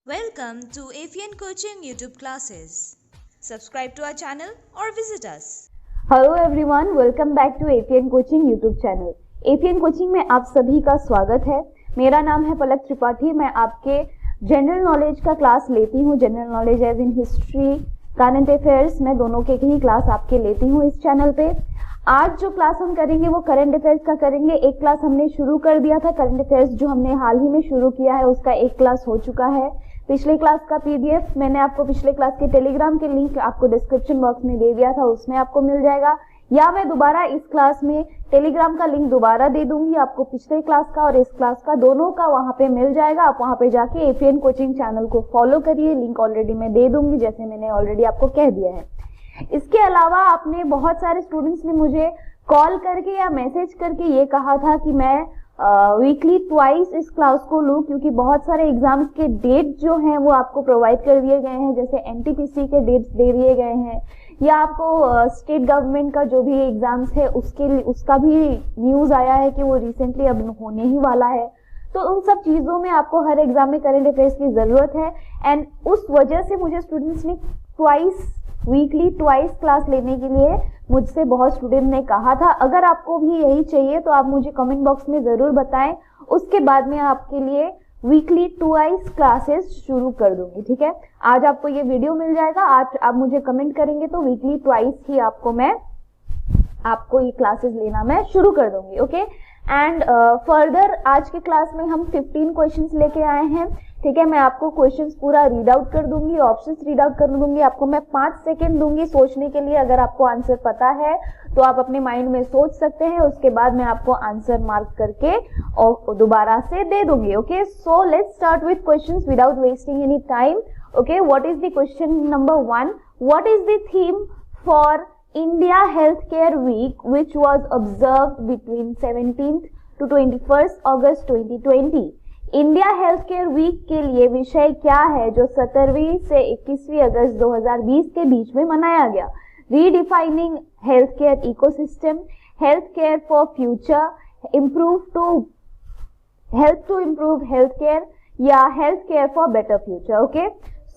Welcome to AFN Coaching YouTube classes. Subscribe to our channel or visit us. Hello everyone, welcome back to FN coaching YouTube channel. FN coaching में आप सभी का स्वागत है। मेरा नाम है पलक त्रिपाठी। मैं आपके जनरल नॉलेज का क्लास लेती हूँ। General knowledge as in history, current affairs, मैं दोनों के ही क्लास आपके लेती हूँ इस चैनल पे। आज जो क्लास हम करेंगे वो करंट अफेयर्स का करेंगे। एक क्लास हमने शुरू कर दिया था करंट अफेयर्स, जो हमने हाल ही में शुरू किया है, उसका एक क्लास हो चुका है। पिछले क्लास का पीडीएफ मैंने आपको पिछले क्लास के टेलीग्राम के लिंक आपको डिस्क्रिप्शन बॉक्स में दे दिया था, उसमें आपको मिल जाएगा, या मैं दोबारा इस क्लास में टेलीग्राम का लिंक दोबारा दे दूंगी आपको। पिछले क्लास का और इस क्लास का दोनों का वहां पे मिल जाएगा। आप वहां पे जाके एफएन कोचिंग चैनल को फॉलो करिए। लिंक ऑलरेडी मैं दे दूंगी, जैसे मैंने ऑलरेडी आपको कह दिया है। इसके अलावा आपने बहुत सारे स्टूडेंट्स ने मुझे कॉल करके या मैसेज करके ये कहा था कि मैं वीकली ट्वाइस इस क्लास को लूँ, क्योंकि बहुत सारे एग्जाम्स के डेट जो हैं वो आपको प्रोवाइड कर दिए गए हैं। जैसे एनटीपीसी के डेट्स दे दिए गए हैं, या आपको स्टेट गवर्नमेंट का जो भी एग्जाम्स है उसका भी न्यूज आया है कि वो रिसेंटली अब होने ही वाला है। तो उन सब चीजों में आपको हर एग्जाम में करंट अफेयर्स की जरूरत है, एंड उस वजह से मुझे स्टूडेंट्स ने वीकली ट्वाइस क्लास लेने के लिए मुझसे बहुत स्टूडेंट ने कहा था। अगर आपको भी यही चाहिए तो आप मुझे कमेंट बॉक्स में जरूर बताएं। उसके बाद मैं आपके लिए वीकली ट्वाइस क्लासेस शुरू कर दूंगी, ठीक है। आज आपको ये वीडियो मिल जाएगा, आज आप मुझे कमेंट करेंगे तो वीकली ट्वाइस ही आपको ये क्लासेस लेना मैं शुरू कर दूंगी, ओके। एंड फर्दर आज के क्लास में हम 15 क्वेश्चंस लेके आए हैं, ठीक है। मैं आपको क्वेश्चंस पूरा रीड आउट कर दूंगी, ऑप्शंस रीड आउट कर दूंगी। आपको मैं 5 सेकंड दूंगी सोचने के लिए। अगर आपको आंसर पता है तो आप अपने माइंड में सोच सकते हैं, उसके बाद मैं आपको आंसर मार्क करके और दोबारा से दे दूंगी, okay. So let's start with questions without wasting any time, okay. What is the question number 1? What is the theme for India Healthcare Week which was observed between 17th to 21st August 2020? India health care week के लिए विषय क्या है जो 17वीं से 21वीं अगस्त 2020 के बीच में मनाया गया? Redefining health care ecosystem, health care for future, health to improve health care, या health care for better future, okay.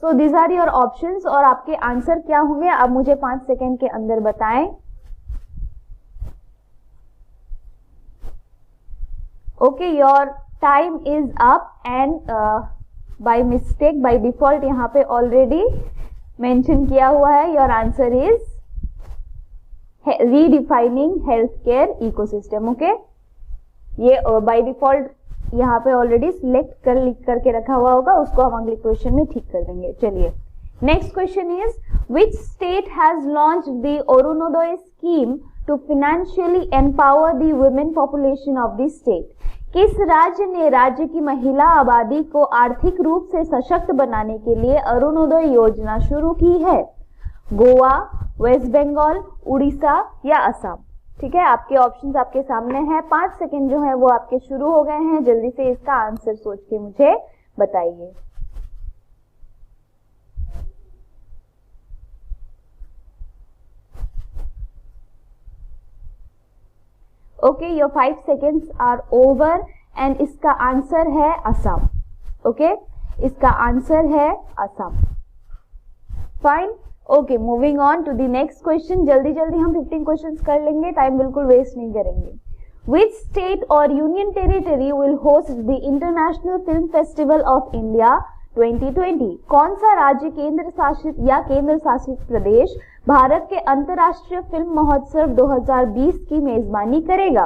So these are your options, और आपके आंसर क्या होंगे आप मुझे 5 सेकेंड के अंदर बताएं। Okay, your time is up, and by mistake by default यहाँ पे ऑलरेडी मेंशन किया हुआ है। Your answer is redefining health care ecosystem, okay. ये बाय डिफॉल्ट यहाँ पे ऑलरेडी सिलेक्ट कर लिख करके रखा हुआ होगा, उसको हम अगले क्वेश्चन में ठीक कर देंगे। चलिए, next question is which state has launched the Arunoday scheme to financially empower the women population of the state? किस राज्य ने राज्य की महिला आबादी को आर्थिक रूप से सशक्त बनाने के लिए अरुणोदय योजना शुरू की है? गोवा, वेस्ट बंगाल, उड़ीसा या असम? ठीक है, आपके ऑप्शंस आपके सामने हैं। 5 सेकंड जो है वो आपके शुरू हो गए हैं। जल्दी से इसका आंसर सोच के मुझे बताइए। Okay, your 5 seconds are over, and इसका आंसर है असम, ओके। इसका आंसर है Assam. Fine, okay, moving on to the next question. जल्दी जल्दी हम 15 क्वेश्चंस कर लेंगे, टाइम बिल्कुल वेस्ट नहीं करेंगे। विच स्टेट और union territory will host the international film festival of India 2020? कौन सा राज्य केंद्र शासित या केंद्र शासित प्रदेश भारत के अंतर्राष्ट्रीय फिल्म महोत्सव 2020 की मेजबानी करेगा?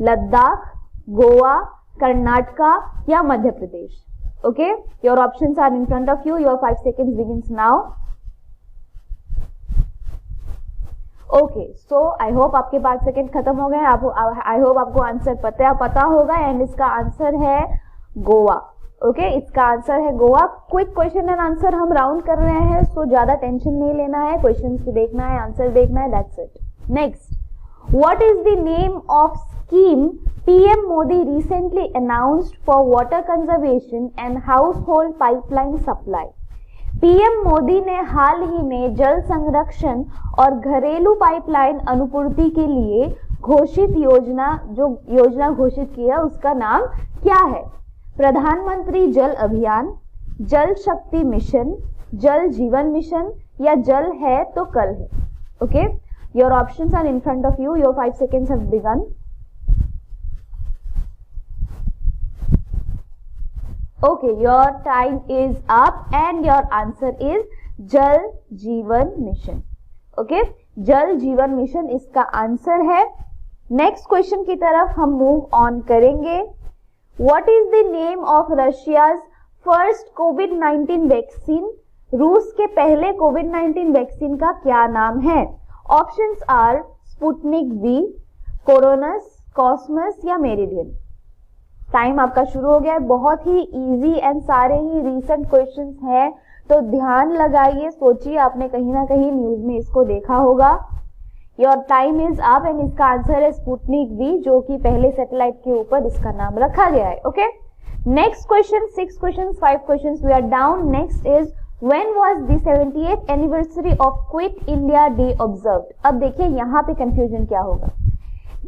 लद्दाख, गोवा, कर्नाटका या Madhya Pradesh? Okay, your options are in front of you. Your 5 seconds begins now. Okay, so I hope आपके 5 सेकेंड खत्म हो गए। आई होप आपको आंसर पता होगा, एंड इसका आंसर है गोवा, ओके। इसका आंसर है Goa. Quick question and answer हम राउंड कर रहे हैं, सो ज्यादा टेंशन नहीं लेना है। क्वेश्चन को देखना है, आंसर देखना है, that's it. Next, what is the name of scheme PM Modi recently announced for water conservation and house hold pipeline supply? PM Modi ने हाल ही में जल संरक्षण और घरेलू पाइपलाइन अनुपूर्ति के लिए घोषित योजना घोषित की है, उसका नाम क्या है? प्रधानमंत्री जल अभियान, जल शक्ति मिशन, जल जीवन मिशन या जल है तो कल है। Okay, your options are in front of you, your 5 seconds have begun. Okay, your time is up and your answer is जल जीवन मिशन। ओके, जल जीवन मिशन इसका आंसर है। नेक्स्ट क्वेश्चन की तरफ हम मूव ऑन करेंगे। What is the name of Russia's first कोविड-19 वैक्सीन? रूस के पहले कोविड-19 वैक्सीन का क्या नाम है? Options are Sputnik V, Coronas, Cosmos या मेरिडियन। टाइम आपका शुरू हो गया है। बहुत ही इजी एंड सारे ही रीसेंट क्वेश्चंस हैं, तो ध्यान लगाइए, सोचिए, आपने कहीं ना कहीं न्यूज में इसको देखा होगा। Your time is up and इसका आंसर है स्पुतनिक वी, जो कि पहले सैटेलाइट के ऊपर इसका नाम रखा गया है। Okay, next question, 6 questions, 5 questions we are down. Next is when was the 78th anniversary of Quit India Day observed? अब देखिए यहाँ पे कंफ्यूजन क्या होगा।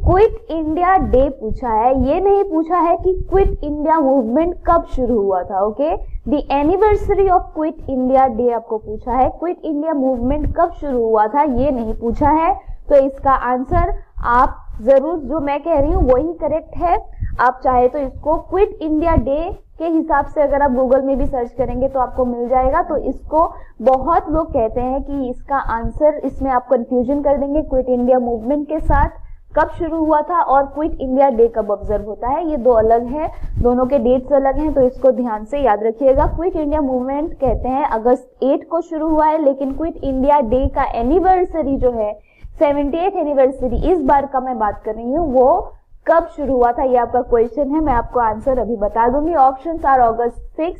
क्विट इंडिया डे पूछा है, ये नहीं पूछा है कि क्विट इंडिया मूवमेंट कब शुरू हुआ था। Okay, the anniversary of quit India day आपको पूछा है, क्विट इंडिया मूवमेंट कब शुरू हुआ था ये नहीं पूछा है। तो इसका आंसर आप जरूर, जो मैं कह रही हूँ वही करेक्ट है। आप चाहे तो इसको क्विट इंडिया डे के हिसाब से अगर आप गूगल में भी सर्च करेंगे तो आपको मिल जाएगा। तो इसको बहुत लोग कहते हैं कि इसका आंसर, इसमें आप कंफ्यूजन कर देंगे क्विट इंडिया मूवमेंट के साथ, कब शुरू हुआ था और क्विट इंडिया डे कब ऑब्जर्व होता है, ये दो अलग है, दोनों के डेट्स अलग हैं, तो इसको ध्यान से याद रखिएगा। क्विट इंडिया मूवमेंट कहते हैं अगस्त 8 को शुरू हुआ है, लेकिन क्विट इंडिया डे का एनिवर्सरी जो है 78th एनिवर्सरी इस बार का मैं बात कर रही हूँ, वो कब शुरू हुआ था, ये आपका क्वेश्चन है। मैं आपको आंसर अभी बता दूंगी। ऑप्शंस आर अगस्त 6,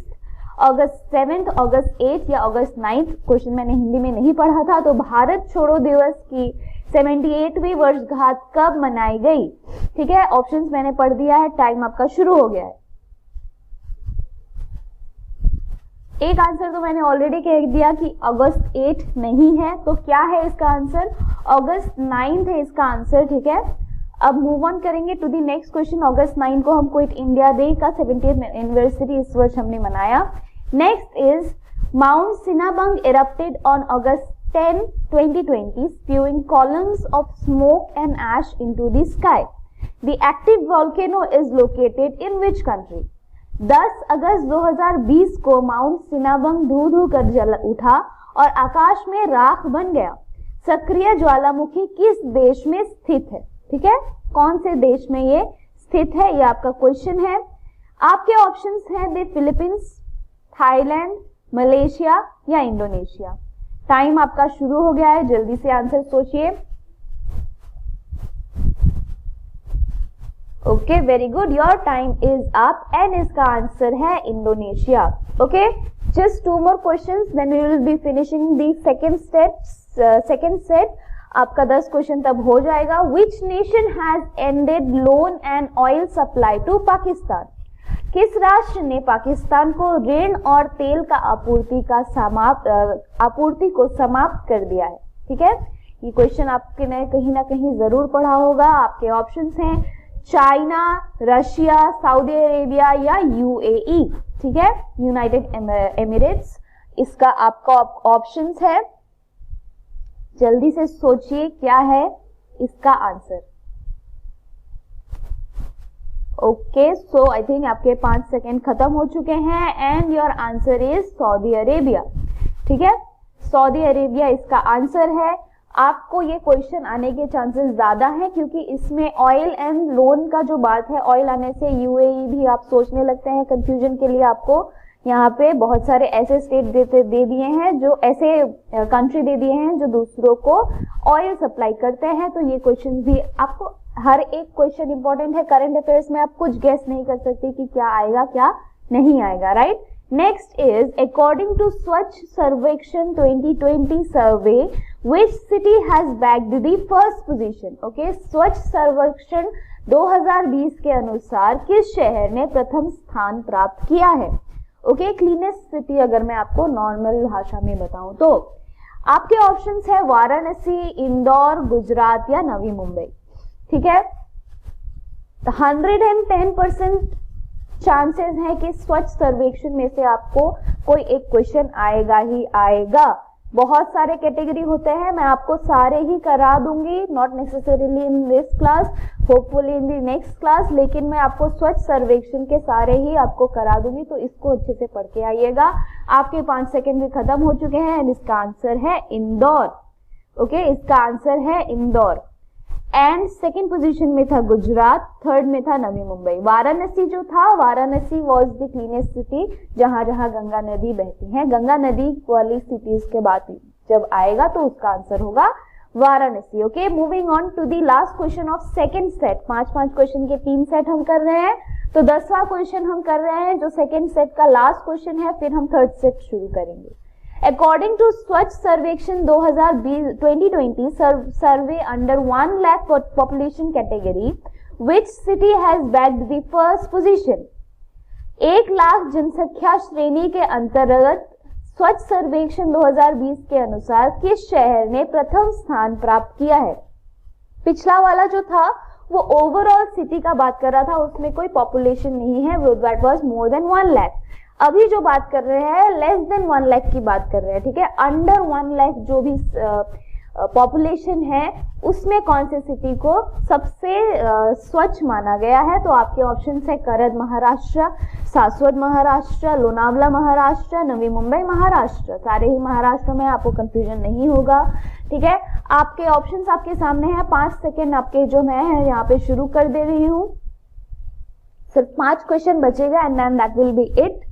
अगस्त 7, अगस्त 8 या अगस्त 9। क्वेश्चन मैंने हिंदी में नहीं पढ़ा था। तो भारत छोड़ो दिवस की 78वीं वर्षगांठ कब मनाई गई? ठीक है, ऑप्शंस मैंने पढ़ दिया है, टाइम आपका शुरू हो गया है। एक आंसर तो मैंने ऑलरेडी कह दिया कि अगस्त 8 नहीं है, तो क्या है इसका आंसर? अगस्त 9 है इसका आंसर। ठीक है, अब मूव ऑन करेंगे टू दी नेक्स्ट क्वेश्चन। अगस्त 9 को हम क्विट इंडिया डे का 70th एनिवर्सरी इस वर्ष हमने मनाया। Next is mount Sinabung erupted on August 10, 2020, spewing columns of smoke and ash into the sky. The active volcano is located in which country? 10 अगस्त 2020 को mount Sinabung धू कर जल उठा और आकाश में राख बन गया। सक्रिय ज्वालामुखी किस देश में स्थित है? ठीक है, कौन से देश में ये स्थित है, ये आपका क्वेश्चन है। आपके ऑप्शंस हैं द फिलीपींस, थाईलैंड, मलेशिया या इंडोनेशिया। टाइम आपका शुरू हो गया है, जल्दी से आंसर सोचिए। Okay, very good, your time is up and इसका आंसर है Indonesia. Okay, just 2 more questions, then we will be finishing the second set. आपका 10 क्वेश्चन तब हो जाएगा। Which nation has ended loan and oil supply to Pakistan? किस राष्ट्र ने पाकिस्तान को ऋण और तेल का आपूर्ति को समाप्त कर दिया है? ठीक है, ये क्वेश्चन आपके ने कहीं ना कहीं जरूर पढ़ा होगा। आपके ऑप्शंस हैं चाइना, रशिया, सऊदी अरेबिया या यूएई। ठीक है, यूनाइटेड एमिरेट्स इसका आपका ऑप्शंस है। जल्दी से सोचिए क्या है इसका answer. Okay, so I think आपके 5 सेकेंड खत्म हो चुके हैं and your answer is Saudi Arabia. ठीक है, सऊदी अरेबिया इसका आंसर है। आपको ये क्वेश्चन आने के चांसेस ज्यादा हैं क्योंकि इसमें ऑयल एंड लोन का जो बात है, ऑयल आने से यूएई भी आप सोचने लगते हैं। कंफ्यूजन के लिए आपको यहाँ पे बहुत सारे ऐसे स्टेट दे दिए हैं, जो ऐसे कंट्री दे दिए हैं जो दूसरों को ऑयल सप्लाई करते हैं। तो ये क्वेश्चन भी आपको, हर एक क्वेश्चन इंपॉर्टेंट है। करंट अफेयर्स में आप कुछ गेस नहीं कर सकते कि क्या आएगा क्या नहीं आएगा, right. Next is according to Swachh Survekshan 2020 survey which city has bagged the first position? Okay, Swachh Survekshan 2020 के अनुसार किस शहर ने प्रथम स्थान प्राप्त किया है? ओके, क्लीनेस्ट सिटी अगर मैं आपको नॉर्मल भाषा में बताऊं तो आपके ऑप्शंस है वाराणसी, इंदौर, गुजरात या नवी मुंबई। ठीक है, 110% चांसेस हैं कि स्वच्छ सर्वेक्षण में से आपको कोई एक क्वेश्चन आएगा ही आएगा। बहुत सारे कैटेगरी होते हैं, मैं आपको सारे ही करा दूंगी, not necessarily in this class, hopefully in the next class, लेकिन मैं आपको स्वच्छ सर्वेक्षण के सारे ही आपको करा दूंगी, तो इसको अच्छे से पढ़ के आइएगा। आपके 5 सेकंड भी खत्म हो चुके हैं एंड इसका आंसर है इंदौर। ओके, इसका आंसर है इंदौर। एंड सेकंड पोजीशन में था गुजरात, थर्ड में था नवी मुंबई। वाराणसी जो था, Varanasi was the cleanest city, जहां जहां गंगा नदी बहती है। गंगा नदी वाली सिटीज के बाद जब आएगा तो उसका आंसर होगा Varanasi. Okay, moving on to the last question of second set. 5-5 question के 3 सेट हम कर रहे हैं, तो 10वां क्वेश्चन हम कर रहे हैं जो सेकंड सेट का लास्ट क्वेश्चन है, फिर हम थर्ड सेट शुरू करेंगे। According to स्वच्छ Survekshan 2020 survey under 1 lakh population category, which city has bagged the first position? 1 lakh जनसंख्या श्रेणी के अंतर्गत स्वच्छ सर्वेक्षण 2020 के अनुसार किस शहर ने प्रथम स्थान प्राप्त किया है? पिछला वाला जो था वो ओवरऑल सिटी का बात कर रहा था, उसमें कोई पॉपुलेशन नहीं है, that was more than 1 lakh. अभी जो बात कर रहे हैं लेस देन 1 लाख की बात कर रहे हैं, ठीक है। अंडर 1 लाख जो भी पॉपुलेशन है उसमें कौन से सिटी को सबसे स्वच्छ माना गया है? तो आपके ऑप्शन है करद महाराष्ट्र, सासवद महाराष्ट्र, लोनावला महाराष्ट्र, नवी मुंबई महाराष्ट्र। सारे ही महाराष्ट्र में, आपको कंफ्यूजन नहीं होगा, ठीक है। आपके ऑप्शंस आपके सामने हैं। 5 सेकेंड आपके जो मैं है यहाँ पे शुरू कर दे रही हूँ। सिर्फ 5 क्वेश्चन बचेगा and then that will be it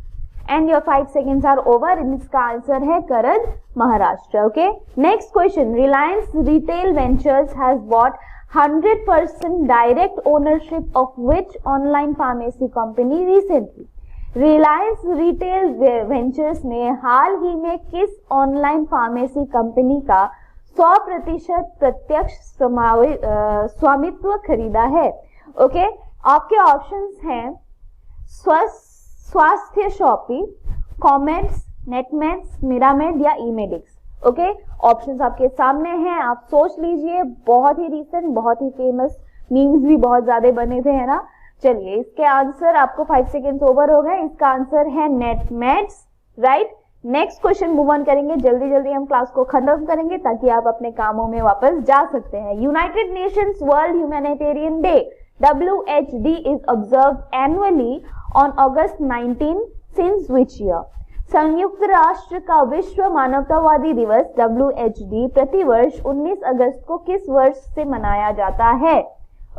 and your 5 seconds are over and इसका आंसर है Karad Maharashtra. Okay, next question. Reliance Retail Ventures has bought 100% direct ownership of which online pharmacy company recently? Reliance Retail Ventures ने हाल ही में किस online pharmacy company का 100% प्रत्यक्ष स्वामित्व खरीदा है? ओके, आपके ऑप्शंस हैं स्वास्थ्य शॉपी, कॉमेट्स, नेटमेट्स, मिरामेड या ईमेडिक्स। ओके, ऑप्शंस आपके सामने हैं, आप सोच लीजिए। बहुत ही रीसेंट, बहुत ही फेमस, मीम्स भी बहुत ज्यादा बने थे, है ना। चलिए, इसके आंसर आपको 5 सेकेंड्स ओवर हो गए। इसका आंसर है नेटमेट्स, right. Next question move on करेंगे, जल्दी जल्दी हम क्लास को खत्म करेंगे ताकि आप अपने कामों में वापस जा सकते हैं। United Nations world humanitarian day WHD is observed annually on August 19 since which year? संयुक्त राष्ट्र का विश्व मानवतावादी दिवस WHD प्रतिवर्ष 19 अगस्त को किस वर्ष से मनाया जाता है?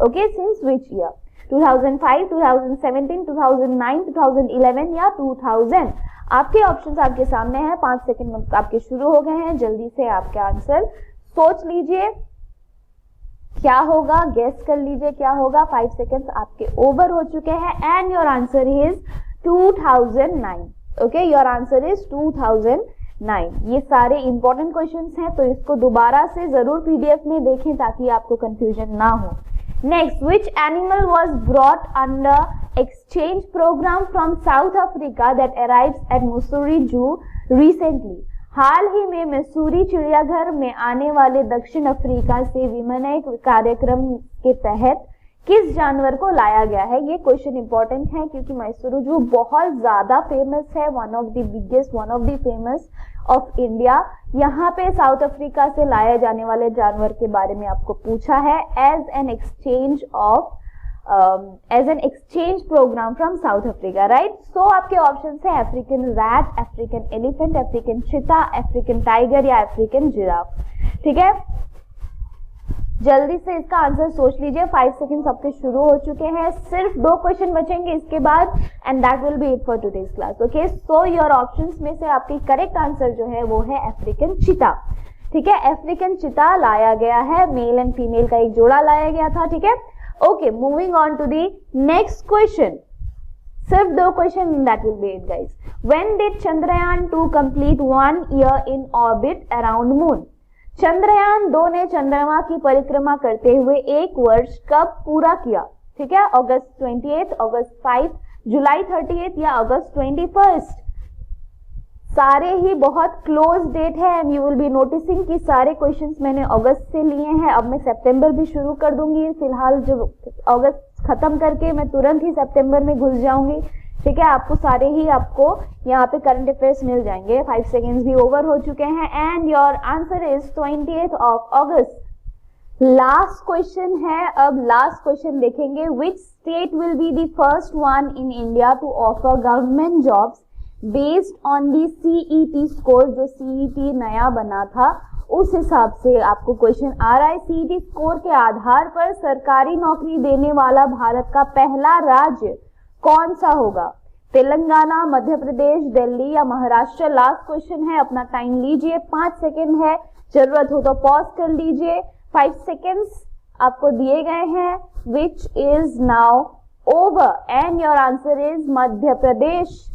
Okay, since which year? 2005, 2017, 2009, 2011 या 2000? आपके ऑप्शंस आपके सामने हैं। 5 सेकंड आपके शुरू हो गए हैं, जल्दी से आपका आंसर सोच लीजिए क्या होगा, गेस कर लीजिए क्या होगा। 5 सेकेंड्स आपके ओवर हो चुके हैं and your answer is 2009। Okay, your answer is 2009। ये सारे इंपॉर्टेंट क्वेश्चंस हैं, तो इसको दोबारा से जरूर पीडीएफ में देखें ताकि आपको कंफ्यूजन ना हो। Next, which animal was brought under exchange program from South Africa that arrives at Mussoorie zoo recently? हाल ही में मैसूरी चिड़ियाघर में आने वाले दक्षिण अफ्रीका से विमानन कार्यक्रम के तहत किस जानवर को लाया गया है? ये क्वेश्चन इंपॉर्टेंट है क्योंकि मैसूरू जू बहुत ज्यादा फेमस है, one of the biggest, one of the famous of India. यहाँ पे साउथ अफ्रीका से लाए जाने वाले जानवर के बारे में आपको पूछा है as an exchange program from South Africa, right. So आपके ऑप्शन है African rat, African elephant, African cheetah, African tiger या अफ्रीकन जिराफ, ठीक है। जल्दी से इसका आंसर सोच लीजिए। 5 सेकेंड्स आपके शुरू हो चुके हैं। सिर्फ 2 क्वेश्चन बचेंगे इसके बाद and that will be it for today's class. Okay, so your options में से आपकी करेक्ट आंसर जो है वो है अफ्रीकन चीता, ठीक है। अफ्रीकन चीता लाया गया है, मेल एंड फीमेल का एक जोड़ा लाया गया था, ठीक है। Okay, moving on to the next question. सिर्फ 2 question, that will be it guys. When did Chandrayaan 2 complete 1 year in orbit around moon? Chandrayaan 2 ने चंद्रमा की परिक्रमा करते हुए 1 वर्ष कब पूरा किया? ठीक है, अगस्त 28, अगस्त 5, जुलाई 38 या अगस्त 21? सारे ही बहुत क्लोज डेट है and you will be noticing कि सारे क्वेश्चंस मैंने अगस्त से लिए हैं। अब मैं सितंबर भी शुरू कर दूंगी, फिलहाल जो अगस्त खत्म करके मैं तुरंत ही सितंबर में घुस जाऊंगी, ठीक है, आपको सारे ही आपको यहाँ पे करंट अफेयर्स मिल जाएंगे। 5 सेकेंड्स भी ओवर हो चुके हैं and your answer is 20th of August। Last question है, अब लास्ट क्वेश्चन देखेंगे। Which state will be the first one in India to offer government jobs based on the CET score. जो CET नया बना था उस हिसाब से आपको क्वेश्चन आ रहा है। CET स्कोर के आधार पर सरकारी नौकरी देने वाला भारत का पहला राज्य कौन सा होगा? तेलंगाना, मध्य प्रदेश, दिल्ली या महाराष्ट्र? लास्ट क्वेश्चन है, अपना टाइम लीजिए, 5 सेकेंड है, जरूरत हो तो पॉज कर लीजिए। 5 सेकेंड्स आपको दिए गए हैं, which is now over and your answer is Madhya Pradesh.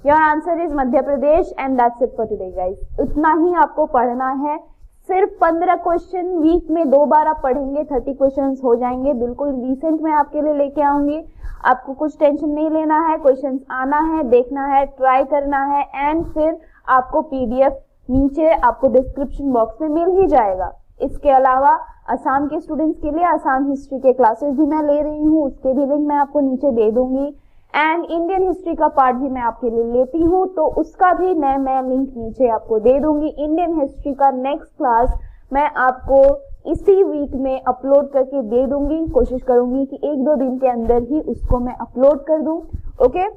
Your answer is Madhya Pradesh and that's it for today guys. इतना ही आपको पढ़ना है, सिर्फ 15 क्वेश्चन वीक में 2 बार आप पढ़ेंगे, 30 क्वेश्चंस हो जाएंगे। बिल्कुल रिसेंट में आपके लिए लेके आऊंगी, आपको कुछ टेंशन नहीं लेना है। क्वेश्चंस आना है, देखना है, ट्राई करना है एंड फिर आपको PDF नीचे आपको डिस्क्रिप्शन बॉक्स में मिल ही जाएगा। इसके अलावा असम के स्टूडेंट्स के लिए असम हिस्ट्री के क्लासेस भी मैं ले रही हूँ, उसके भी लिंक मैं आपको नीचे दे दूंगी एंड इंडियन हिस्ट्री का पार्ट भी मैं आपके लिए लेती हूँ, तो उसका भी मैं लिंक नीचे आपको दे दूंगी। इंडियन हिस्ट्री का नेक्स्ट क्लास मैं आपको इसी वीक में अपलोड करके दे दूंगी। कोशिश करूंगी कि 1-2 दिन के अंदर ही उसको मैं अपलोड कर दूं। Okay,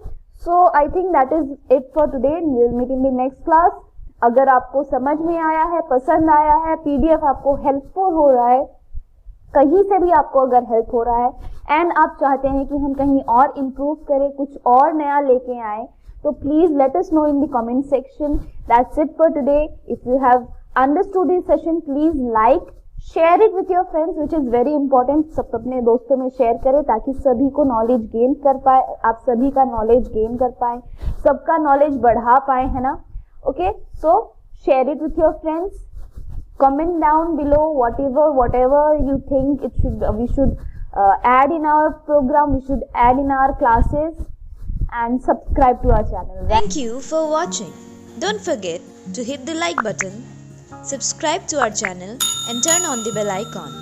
so I think that is it for today. We will meet in the next class. अगर आपको समझ में आया है, पसंद आया है, PDF आपको हेल्पफुल हो रहा है, कहीं से भी आपको अगर हेल्प हो रहा है एंड आप चाहते हैं कि हम कहीं और इम्प्रूव करें, कुछ और नया लेके आए, तो please let us know in the comment section. That's it for today. If you have understood this session, please like, share it with your friends which is very important. सब अपने दोस्तों में शेयर करें ताकि सभी को नॉलेज गेन कर पाए, आप सभी का नॉलेज गेन कर पाए, सबका नॉलेज बढ़ा पाए, है ना? Okay, so share it with your friends. Comment down below whatever you think we should add in our program, we should add in our classes, and subscribe to our channel. Thank you for watching. Don't forget to hit the like button, subscribe to our channel and turn on the bell icon.